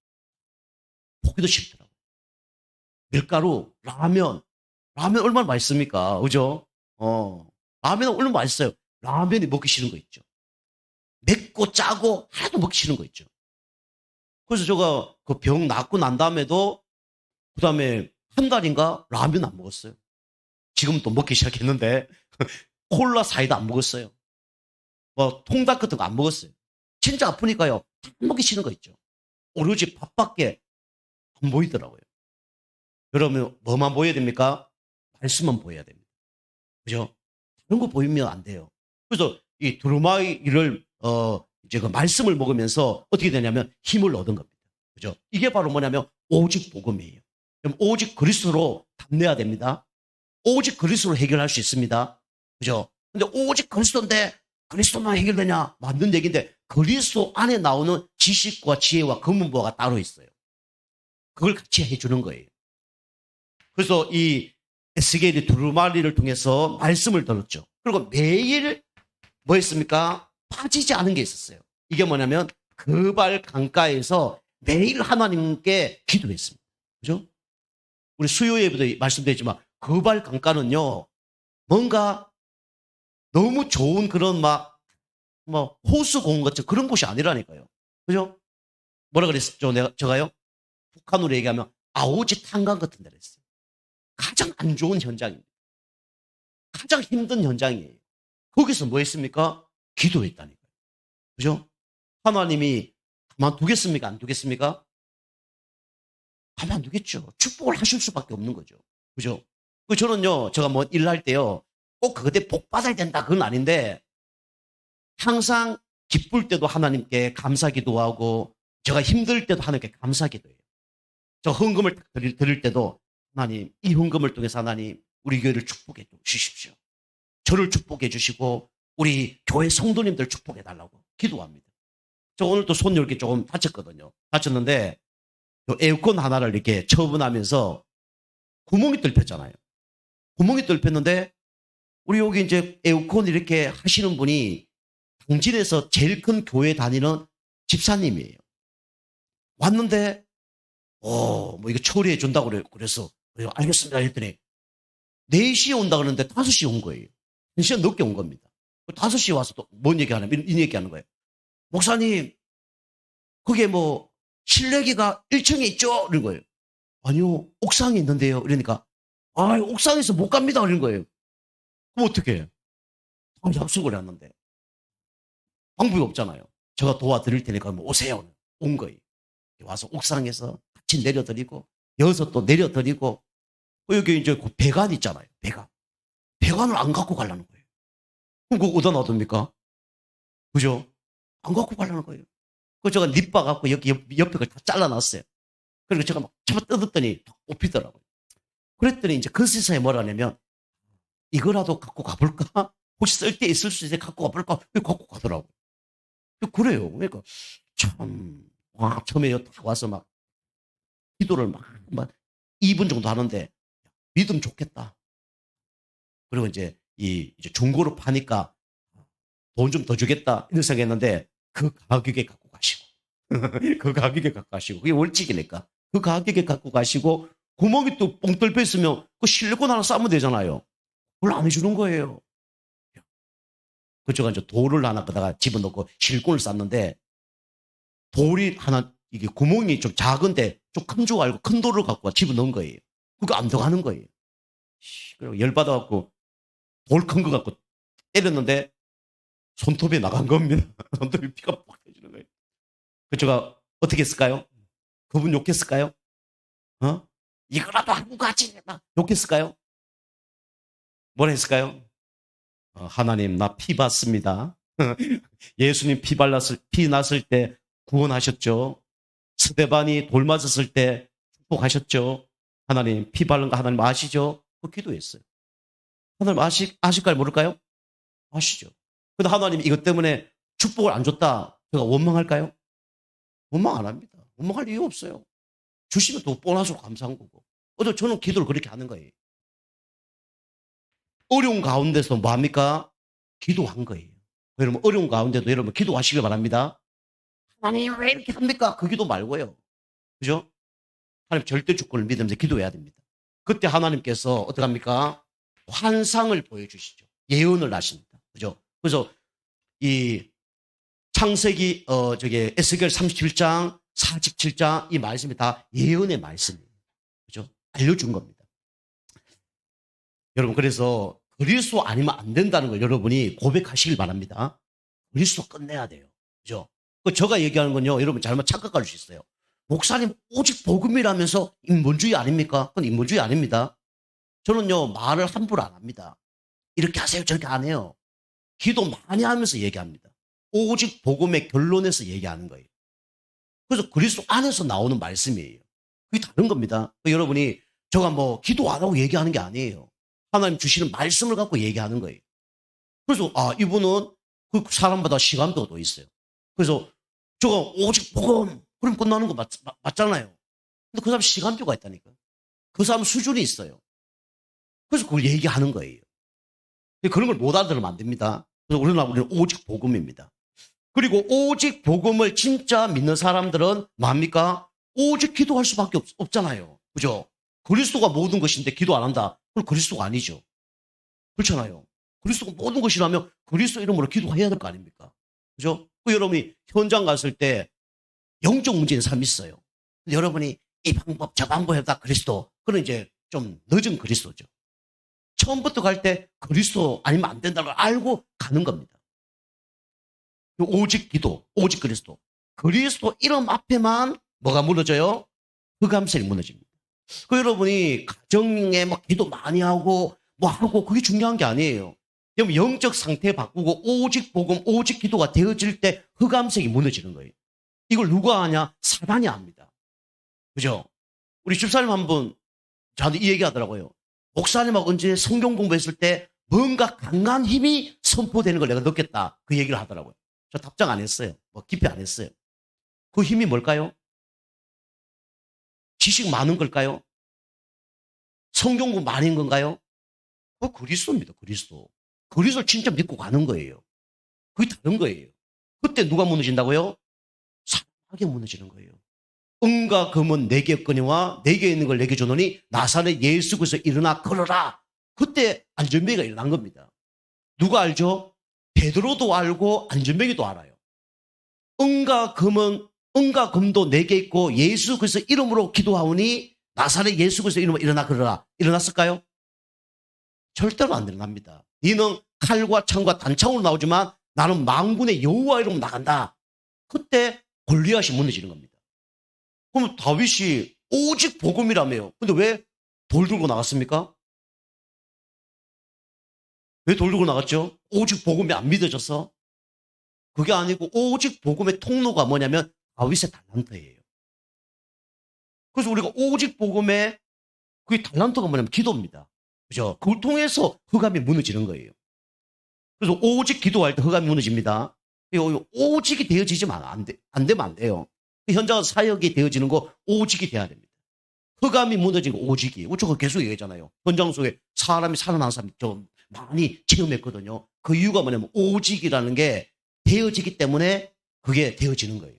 먹기도 싫더라고요. 밀가루, 라면 얼마나 맛있습니까? 그죠? 라면은 얼마나 맛있어요. 라면이 먹기 싫은 거 있죠. 맵고 짜고 하나도 먹기 싫은 거 있죠. 그래서 제가 그 병 낫고 난 다음에도 그 다음에 한 달인가 라면 안 먹었어요. 지금 또 먹기 시작했는데 콜라 사이다 안 먹었어요. 뭐 통닭 같은 거 안 먹었어요. 진짜 아프니까요. 먹기 싫은 거 있죠. 오로지 밥밖에 안 보이더라고요. 그러면 뭐만 보여야 됩니까? 말씀만 보여야 됩니다. 그죠? 다른 거 보이면 안 돼요. 그래서 이 두루마기를 이제 그 말씀을 먹으면서 어떻게 되냐면 힘을 얻은 겁니다. 그죠? 이게 바로 뭐냐면 오직 복음이에요. 그럼 오직 그리스도로 답내야 됩니다. 오직 그리스도로 해결할 수 있습니다. 그죠? 근데 오직 그리스도인데 그리스도만 해결되냐? 맞는 얘기인데 그리스도 안에 나오는 지식과 지혜와 검은보화가 따로 있어요. 그걸 같이 해주는 거예요. 그래서 이 에스겔이 두루마리를 통해서 말씀을 들었죠. 그리고 매일 뭐 했습니까? 빠지지 않은 게 있었어요. 이게 뭐냐면 그발 강가에서 매일 하나님께 기도했습니다. 그죠? 우리 수요 예배도 말씀드렸지만 그발 강가는요, 뭔가 너무 좋은 그런 뭐 호수공원 같은 그런 곳이 아니라니까요. 그죠? 뭐라 그랬죠? 제가요? 북한으로 얘기하면 아오지 탄광 같은 데를 했어요. 가장 안 좋은 현장입니다. 가장 힘든 현장이에요. 거기서 뭐 했습니까? 기도했다니까요. 그죠? 하나님이 가만두겠습니까? 안 두겠습니까? 가만두겠죠. 축복을 하실 수밖에 없는 거죠. 그죠? 저는요, 제가 뭐 일을 할 때요, 꼭 그때 복 받아야 된다, 그건 아닌데, 항상 기쁠 때도 하나님께 감사 기도하고, 제가 힘들 때도 하나님께 감사 기도해요. 저 헌금을 드릴 때도, 하나님, 이 헌금을 통해서 하나님, 우리 교회를 축복해 주십시오. 저를 축복해 주시고, 우리 교회 성도님들 축복해 달라고 기도합니다. 저 오늘 또 손 이렇게 조금 다쳤거든요. 다쳤는데, 에어컨 하나를 이렇게 처분하면서 구멍이 뚫혔잖아요. 구멍이 뚫혔는데, 우리 여기 이제 에어컨 이렇게 하시는 분이 당진에서 제일 큰 교회 다니는 집사님이에요. 왔는데, 뭐 이거 처리해 준다고 그래서, 알겠습니다. 했더니, 4시에 온다 그러는데 5시에 온 거예요. 1시간 늦게 온 겁니다. 5시에 와서 또 뭔 얘기 하냐면, 이 얘기 하는 거예요. 목사님, 그게 뭐, 실내기가 1층에 있죠? 이런 거예요. 아니요, 옥상에 있는데요. 이러니까, 옥상에서 못 갑니다. 이런 거예요. 그럼 어떻게 해요? 약속을 했는데. 방법이 없잖아요. 제가 도와드릴 테니까 뭐 오세요. 온 거예요. 와서 옥상에서 같이 내려드리고, 여기서 또 내려드리고, 여기 이제 그 배관 있잖아요. 배관. 배관을 안 갖고 가려는 거예요. 그럼 그거 어디다 놔둡니까? 그죠? 안 갖고 가려는 거예요. 그래서 제가 립바 갖고 여기 옆에 걸 다 잘라놨어요. 그리고 제가 막 잡아 뜯었더니 뽑히더라고요. 그랬더니 이제 그 세상에 뭐라냐면, 이거라도 갖고 가볼까? 혹시 쓸 때 있을 수 있으니 갖고 가볼까? 갖고 가더라고요. 그래요. 그러니까 참, 처음에 딱 와서 막 기도를 막 2분 정도 하는데 믿음 좋겠다. 그리고 이제 이제 중고로 파니까 돈 좀 더 주겠다 이런 생각했는데 그 가격에 갖고 가시고 그 가격에 갖고 가시고 그게 월칙이니까 그 가격에 갖고 가시고 구멍이 또 뻥 뚫려 있으면 그 실리콘 하나 싸면 되잖아요. 그걸 안 해주는 거예요. 그쪽가 이제 돌을 하나 거다가 집어넣고 실리콘을 쌌는데 돌이 하나 이게 구멍이 좀 작은데 좀 큰 줄 알고 큰 돌을 갖고 집어넣은 거예요. 그거 안 들어가는 거예요. 그리고 열받아갖고 돌 큰 거 갖고 때렸는데 손톱이 나간 겁니다. 손톱이 피가 팍 터지는 거예요. 그쪽가 어떻게 했을까요? 그분 욕했을까요? 이거라도 하고 가지. 욕했을까요? 뭐라 했을까요? 하나님 나 피 받습니다. 예수님 피 났을 때 구원하셨죠. 스데반이 돌 맞았을 때 축복하셨죠. 하나님 피 바른 거 하나님 아시죠? 그 기도했어요. 하나님 아실까요? 모를까요? 아시죠. 근데 하나님 이것 때문에 축복을 안 줬다. 제가 원망할까요? 원망 안 합니다. 원망할 이유 없어요. 주시면 또 보너스로 감사한 거고. 저는 기도를 그렇게 하는 거예요. 어려운 가운데서 뭐 합니까? 기도한 거예요. 여러분 어려운 가운데도 여러분 기도하시길 바랍니다. 하나님 왜 이렇게 합니까? 그 기도 말고요. 그죠? 하나님 절대 주권을 믿으면서 기도해야 됩니다. 그때 하나님께서 어떻게 합니까? 환상을 보여주시죠. 예언을 하십니다. 그죠? 그래서 이 창세기 에스겔 37장 47장 이 말씀이 다 예언의 말씀이에요. 그죠? 알려준 겁니다. 여러분, 그래서 그리스도 아니면 안 된다는 걸 여러분이 고백하시길 바랍니다. 그리스도 끝내야 돼요. 그죠? 제가 얘기하는 건요, 여러분 잘못 착각할 수 있어요. 목사님, 오직 복음이라면서 인본주의 아닙니까? 그건 인본주의 아닙니다. 저는요, 말을 함부로 안 합니다. 이렇게 하세요, 저렇게 안 해요. 기도 많이 하면서 얘기합니다. 오직 복음의 결론에서 얘기하는 거예요. 그래서 그리스도 안에서 나오는 말씀이에요. 그게 다른 겁니다. 여러분이 제가 뭐 기도 안 하고 얘기하는 게 아니에요. 하나님 주시는 말씀을 갖고 얘기하는 거예요. 그래서 이분은 그 사람마다 시간표도 있어요. 그래서 제가 오직 복음 그럼 끝나는 거 맞잖아요. 근데 그 사람 시간표가 있다니까요. 그 사람 수준이 있어요. 그래서 그걸 얘기하는 거예요. 그런 걸 못 알아들으면 안 됩니다. 그래서 우리는 오직 복음입니다. 그리고 오직 복음을 진짜 믿는 사람들은 뭡니까? 오직 기도할 수밖에 없잖아요. 그죠? 그리스도가 모든 것인데 기도 안 한다. 그럼 그리스도가 아니죠. 그렇잖아요. 그리스도가 모든 것이라면 그리스도 이름으로 기도해야 될 거 아닙니까? 그죠? 여러분이 현장 갔을 때 영적 문제인 사람이 있어요. 근데 여러분이 이 방법, 저 방법 해다 그리스도. 그건 이제 좀 늦은 그리스도죠. 처음부터 갈 때 그리스도 아니면 안 된다는 걸 알고 가는 겁니다. 오직 기도, 오직 그리스도. 그리스도 이름 앞에만 뭐가 무너져요? 흑암색이 무너집니다. 여러분이 가정에 막 기도 많이 하고 뭐 하고 그게 중요한 게 아니에요. 여러분 영적 상태 바꾸고 오직 복음, 오직 기도가 되어질 때 흑암색이 무너지는 거예요. 이걸 누가 하냐? 사단이 합니다. 그죠? 우리 집사님 한 분 저한테 이 얘기 하더라고요. 목사님하고 언제 성경 공부했을 때 뭔가 강한 힘이 선포되는 걸 내가 느꼈다. 그 얘기를 하더라고요. 저 답장 안 했어요. 뭐 깊이 안 했어요. 그 힘이 뭘까요? 지식 많은 걸까요? 성경 공부 많은 건가요? 그리스도입니다. 그리스도. 그리스도를 진짜 믿고 가는 거예요. 그게 다른 거예요. 그때 누가 무너진다고요? 사랑하게 무너지는 거예요. 은과 금은 내게 없거니와 내게 있는 걸 내게 주노니 나사렛 예수 그리스도 일어나 걸어라. 그때 안전뱅이가 일어난 겁니다. 누가 알죠? 베드로도 알고 안전뱅이도 알아요. 은과 금도 내게 있고 예수 그리스도 이름으로 기도하오니 나사렛 예수 그리스도 이름으로 일어나 걸어라. 일어났을까요? 절대로 안 일어납니다. 너는 칼과 창과 단창으로 나오지만 나는 만군의 여호와 이름으로 나간다. 그때 골리앗이 무너지는 겁니다. 그럼 다윗이 오직 복음이라며요. 근데 왜 돌 들고 나갔습니까? 왜 돌 들고 나갔죠? 오직 복음이 안 믿어져서? 그게 아니고 오직 복음의 통로가 뭐냐면 다윗의 달란트예요. 그래서 우리가 오직 복음의 그 달란트가 뭐냐면 기도입니다. 그죠? 그걸 통해서 흑암이 무너지는 거예요. 그래서 오직 기도할 때 흑암이 무너집니다. 오직이 되어지지만 안 되면 안 돼요. 현장 사역이 되어지는 거 오직이 돼야 됩니다. 흑암이 무너지고 오직이. 저거 계속 얘기하잖아요. 현장 속에 사람이 살아난 사람이 좀 많이 체험했거든요. 그 이유가 뭐냐면 오직이라는 게 되어지기 때문에 그게 되어지는 거예요.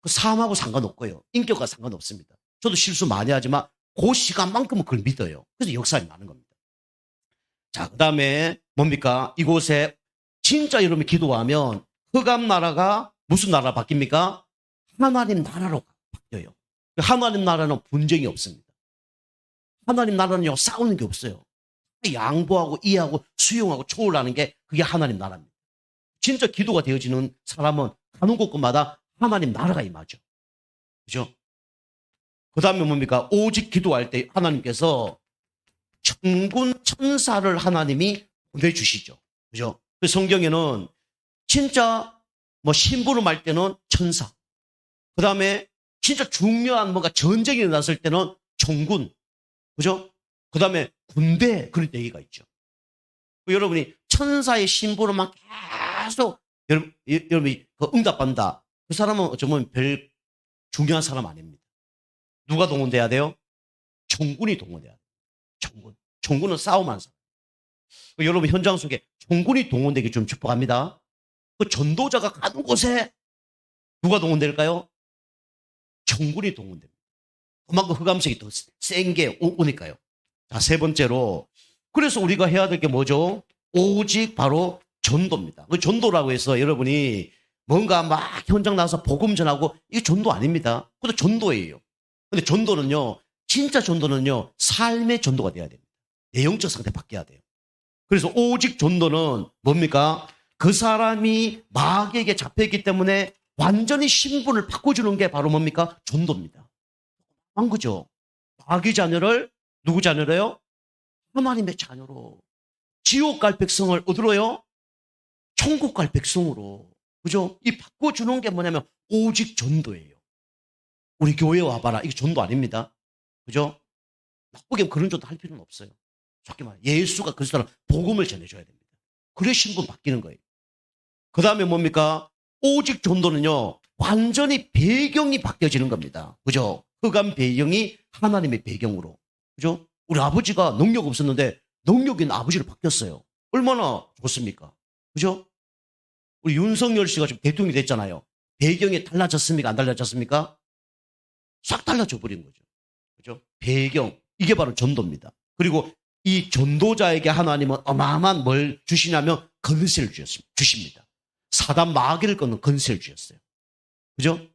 그 삶하고 상관없고요. 인격과 상관없습니다. 저도 실수 많이 하지만 그 시간만큼은 그걸 믿어요. 그래서 역사에 나는 겁니다. 자, 그 다음에 뭡니까? 이곳에 진짜 여러분이 기도하면 흑암 나라가 무슨 나라 바뀝니까? 하나님 나라로 바뀌어요. 하나님 나라는 분쟁이 없습니다. 하나님 나라는요, 싸우는 게 없어요. 양보하고 이해하고 수용하고 초월하는 게 그게 하나님 나라입니다. 진짜 기도가 되어지는 사람은 가는 곳곳마다 하나님 나라가 임하죠. 그죠? 그 다음에 뭡니까? 오직 기도할 때 하나님께서 천군 천사를 하나님이 보내주시죠. 그죠? 그 성경에는 진짜 뭐 심부름할 때는 천사. 그 다음에 진짜 중요한 뭔가 전쟁이 일어났을 때는 총군. 그죠? 그 다음에 군대. 그런 얘기가 있죠. 여러분이 천사의 심부름만 계속 여러분이 그 응답한다. 그 사람은 어쩌면 별 중요한 사람 아닙니다. 누가 동원돼야 돼요? 총군이 동원돼야 돼요. 총군. 총군은 싸움하는 사람. 여러분 현장 속에 총군이 동원되기 좀 축복합니다. 그 전도자가 가는 곳에 누가 동원될까요? 총군이 동원됩니다. 그만큼 흑암색이 더 센 게 오니까요. 자, 세 번째로 그래서 우리가 해야 될 게 뭐죠? 오직 바로 전도입니다. 그 전도라고 해서 여러분이 뭔가 막 현장 나와서 복음 전하고 이게 전도 아닙니다. 그것도 전도예요. 근데 전도는요, 진짜 전도는요, 삶의 전도가 돼야 됩니다. 내 영적 상태 바뀌어야 돼요. 그래서 오직 전도는 뭡니까? 그 사람이 마귀에게 잡혀있기 때문에 완전히 신분을 바꿔주는 게 바로 뭡니까? 전도입니다. 한 거죠. 마귀 자녀를 누구 자녀로요? 하나님의 자녀로. 지옥 갈 백성을 어디로요? 천국 갈 백성으로. 그죠? 이 바꿔주는 게 뭐냐면 오직 전도예요. 우리 교회 와봐라. 이게 전도 아닙니다. 그죠? 나쁘게 그런 전도 할 필요는 없어요. 솔직히 말해 예수가 그 사람 복음을 전해줘야 됩니다. 그래 신분 바뀌는 거예요. 그 다음에 뭡니까? 오직 전도는요. 완전히 배경이 바뀌어지는 겁니다. 그죠? 흑암 배경이 하나님의 배경으로. 그죠? 우리 아버지가 능력 없었는데 능력 있는 아버지로 바뀌었어요. 얼마나 좋습니까? 그죠? 우리 윤석열 씨가 지금 대통령이 됐잖아요. 배경이 달라졌습니까? 안 달라졌습니까? 싹 달라져 버린 거죠. 그죠? 배경. 이게 바로 전도입니다. 그리고 이 전도자에게 하나님은 어마어마한 뭘 주시냐면 건세를 주십니다. 사단 마귀를 꺾는 건세를 주셨어요. 그죠?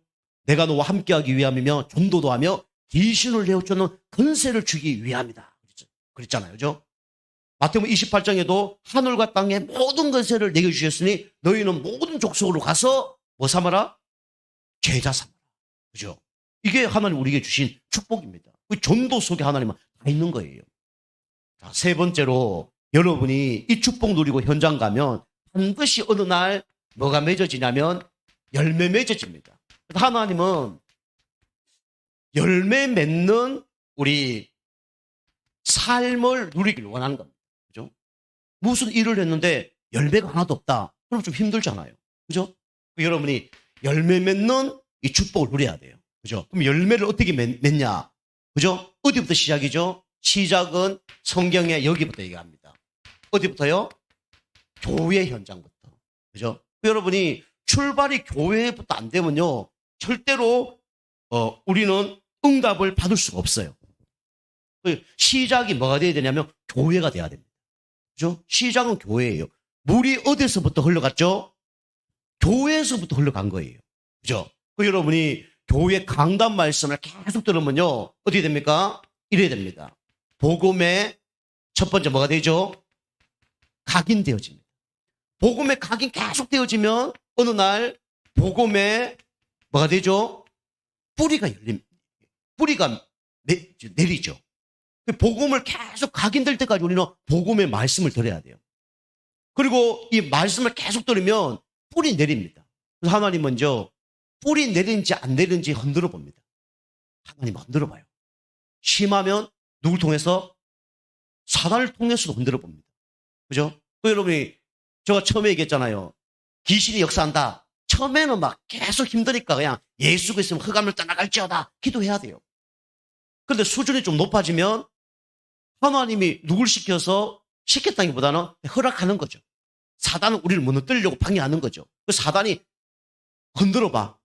내가 너와 함께하기 위함이며 전도도 하며 귀신을 내어쫓는 건세를 주기 위함이다. 그랬잖아요. 그죠? 마태복음 28장에도 하늘과 땅의 모든 건세를 내게 주셨으니 너희는 모든 족속으로 가서 뭐 삼아라? 제자 삼아라. 그죠? 이게 하나님 우리에게 주신 축복입니다. 그 전도 속에 하나님은 다 있는 거예요. 자, 세 번째로 여러분이 이 축복 누리고 현장 가면 반드시 어느 날 뭐가 맺어지냐면 열매 맺어집니다. 하나님은 열매 맺는 우리 삶을 누리기를 원하는 겁니다. 그죠? 무슨 일을 했는데 열매가 하나도 없다. 그럼 좀 힘들잖아요. 그죠? 여러분이 열매 맺는 이 축복을 누려야 돼요. 그죠? 그럼 열매를 어떻게 맺냐? 그죠? 어디부터 시작이죠? 시작은 성경에 여기부터 얘기합니다. 어디부터요? 교회 현장부터. 그죠? 여러분이 출발이 교회부터 안 되면요. 절대로 우리는 응답을 받을 수가 없어요. 시작이 뭐가 돼야 되냐면 교회가 돼야 됩니다. 그죠? 시작은 교회예요. 물이 어디서부터 흘러갔죠? 교회에서부터 흘러간 거예요. 그죠? 여러분이 교회 강단 말씀을 계속 들으면요. 어떻게 됩니까? 이래야 됩니다. 복음의 첫 번째 뭐가 되죠? 각인되어집니다. 복음의 각인 계속 되어지면 어느 날 복음의 뭐가 되죠? 뿌리가 열립니다. 뿌리가 내리죠. 복음을 계속 각인될 때까지 우리는 복음의 말씀을 들어야 돼요. 그리고 이 말씀을 계속 들으면 뿌리 내립니다. 그래서 하나님 먼저 뿌리 내리는지 안 내리는지 흔들어 봅니다. 하나님 흔들어 봐요. 심하면 누굴 통해서? 사단을 통해서도 흔들어 봅니다. 그죠? 여러분이 제가 처음에 얘기했잖아요. 귀신이 역사한다. 처음에는 막 계속 힘드니까 그냥 예수 그리스도 흑암을 떠나갈지어다 기도해야 돼요. 그런데 수준이 좀 높아지면 하나님이 누굴 시켰다기보다는 허락하는 거죠. 사단은 우리를 무너뜨리려고 방해하는 거죠. 그 사단이 흔들어 봐.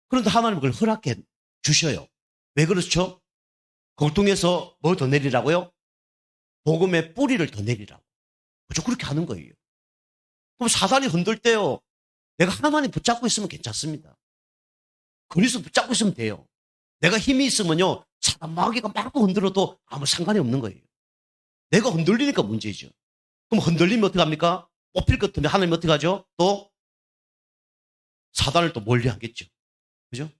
그런데 하나님은 그걸 허락해 주셔요. 왜 그렇죠? 그걸 통해서 뭐 더 내리라고요? 복음의 뿌리를 더 내리라고. 그죠? 그렇게 하는 거예요. 그럼 사단이 흔들 때요. 내가 하나님 붙잡고 있으면 괜찮습니다. 그리스도 붙잡고 있으면 돼요. 내가 힘이 있으면요. 사단 마귀가 막 흔들어도 아무 상관이 없는 거예요. 내가 흔들리니까 문제죠. 그럼 흔들리면 어떻게 합니까? 뽑힐 것 같으면 하나님 어떻게 하죠? 또 사단을 또 멀리하겠죠. 그죠?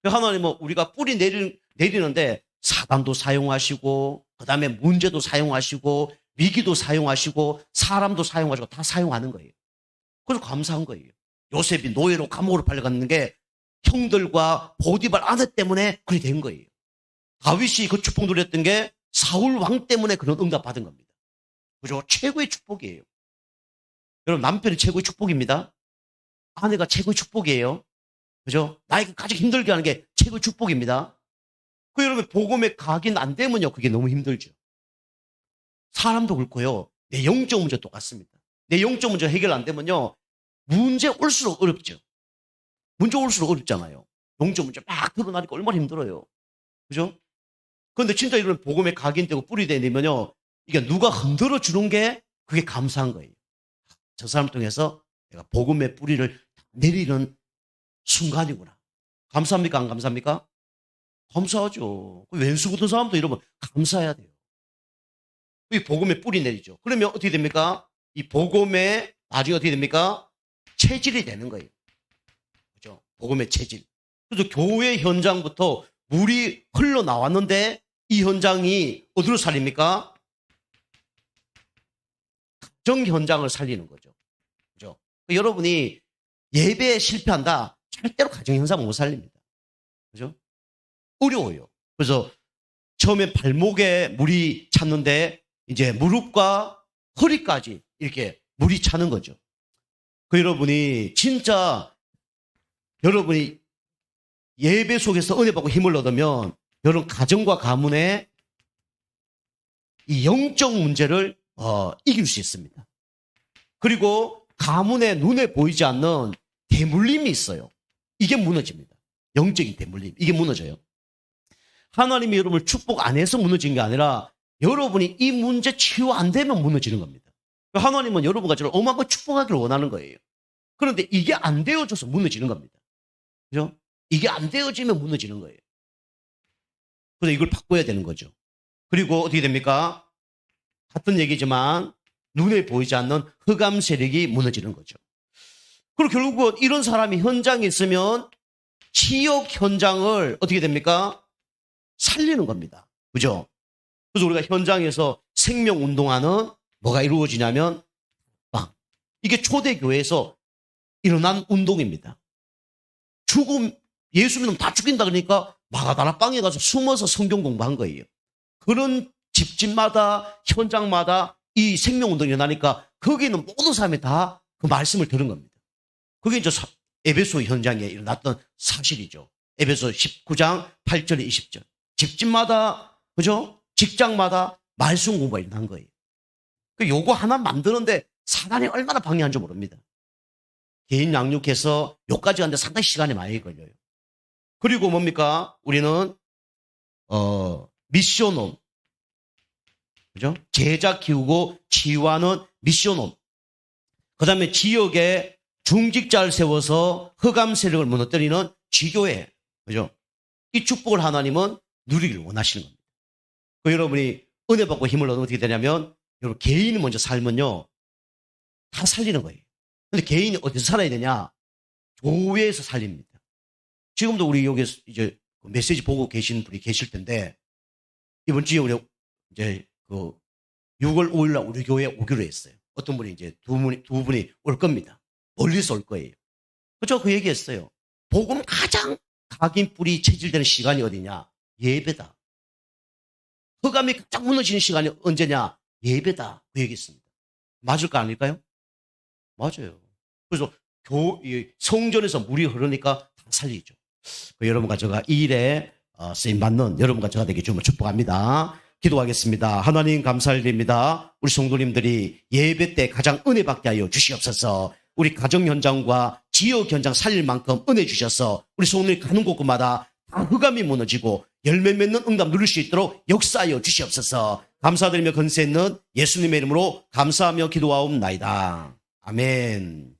하나님은 우리가 뿌리 내리는데 사단도 사용하시고 그다음에 문제도 사용하시고 위기도 사용하시고 사람도 사용하시고 다 사용하는 거예요. 그래서 감사한 거예요. 요셉이 노예로 감옥으로 팔려갔는 게 형들과 보디발 아내 때문에 그렇게 된 거예요. 다윗이 그 축복 누렸던 게 사울 왕 때문에 그런 응답 받은 겁니다. 그죠? 최고의 축복이에요. 여러분 남편이 최고의 축복입니다. 아내가 최고의 축복이에요. 그죠? 나에게 가장 힘들게 하는 게 최고의 축복입니다. 여러분 복음의 각인 안 되면요. 그게 너무 힘들죠. 사람도 그렇고요. 내 영적 문제 똑같습니다. 내 영적 문제 해결 안 되면요. 문제 올수록 어렵죠. 문제 올수록 어렵잖아요. 영적 문제 막 드러나니까 얼마나 힘들어요. 그죠? 그런데 진짜 이런 복음에 각인되고 뿌리되면요. 이게 누가 흔들어 주는 게 그게 감사한 거예요. 저 사람 통해서 내가 복음의 뿌리를 내리는 순간이구나. 감사합니까? 안 감사합니까? 감사하죠. 왼수 같은 사람도 이러면 감사해야 돼요. 이 복음의 뿌리 내리죠. 그러면 어떻게 됩니까? 이 복음의 나중에 어떻게 됩니까? 체질이 되는 거예요. 그죠? 복음의 체질. 그래서 교회 현장부터 물이 흘러나왔는데 이 현장이 어디로 살립니까? 가정 현장을 살리는 거죠. 그죠? 여러분이 예배에 실패한다. 절대로 가정 현장 못 살립니다. 그죠? 어려워요. 그래서 처음에 발목에 물이 찼는데 이제 무릎과 허리까지 이렇게 물이 차는 거죠. 여러분이 진짜 여러분이 예배 속에서 은혜 받고 힘을 얻으면 여러분 가정과 가문의 이 영적 문제를 이길 수 있습니다. 그리고 가문의 눈에 보이지 않는 대물림이 있어요. 이게 무너집니다. 영적인 대물림. 이게 무너져요. 하나님이 여러분을 축복 안 해서 무너진 게 아니라 여러분이 이 문제 치유 안 되면 무너지는 겁니다. 하나님은 여러분과 저를 어마어마하게 축복하기를 원하는 거예요. 그런데 이게 안 되어져서 무너지는 겁니다. 그죠? 이게 안 되어지면 무너지는 거예요. 그래서 이걸 바꿔야 되는 거죠. 그리고 어떻게 됩니까? 같은 얘기지만 눈에 보이지 않는 흑암 세력이 무너지는 거죠. 그리고 결국은 이런 사람이 현장에 있으면 지역 현장을 어떻게 됩니까? 살리는 겁니다. 그죠? 그래서 우리가 현장에서 생명운동하는 뭐가 이루어지냐면 이게 초대교회에서 일어난 운동입니다. 죽음, 예수 믿으면 다 죽인다 그러니까 마가다나 빵에 가서 숨어서 성경 공부한 거예요. 그런 집집마다 현장마다 이 생명운동이 일어나니까 거기 있는 모든 사람이 다 그 말씀을 들은 겁니다. 그게 이제 에베소 현장에 일어났던 사실이죠. 에베소 19장 8절에 20절. 집집마다, 그죠? 직장마다 말씀 공부가 일어난 거예요. 요거 하나 만드는데 사단이 얼마나 방해한 줄 모릅니다. 개인 양육해서 요까지 가는데 상당히 시간이 많이 걸려요. 그리고 뭡니까? 우리는 미션홈, 그죠? 제자 키우고 치유하는 미션홈. 그 다음에 지역에 중직자를 세워서 흑암 세력을 무너뜨리는 지교회, 그죠? 이 축복을 하나님은 누리기를 원하시는 겁니다. 여러분이 은혜 받고 힘을 얻으면 어떻게 되냐면 여러분 개인이 먼저 살면요 다 살리는 거예요. 근데 개인이 어디서 살아야 되냐? 교회에서 살립니다. 지금도 우리 여기 이제 메시지 보고 계신 분이 계실 텐데 이번 주에 우리 이제 6월 5일 날 우리 교회에 오기로 했어요. 어떤 분이 이제 두 분이 올 겁니다. 멀리서 올 거예요. 그죠? 그 얘기했어요. 복음 가장 각인 뿌리 체질되는 시간이 어디냐? 예배다. 흑암이 가장 무너지는 시간이 언제냐? 예배다. 그 얘기했습니다. 맞을까 아닐까요? 맞아요. 그래서 성전에서 물이 흐르니까 다 살리죠. 여러분과 제가 이 일에 쓰임받는 여러분과 제가 되게 주님을 축복합니다. 기도하겠습니다. 하나님 감사드립니다. 우리 성도님들이 예배 때 가장 은혜 받게 하여 주시옵소서. 우리 가정 현장과 지역 현장 살릴 만큼 은혜 주셔서 우리 성도님이 가는 곳마다 다 흑암이 무너지고 열매 맺는 응답 누릴 수 있도록 역사하여 주시옵소서. 감사드리며 건세 있는 예수님의 이름으로 감사하며 기도하옵나이다. 아멘.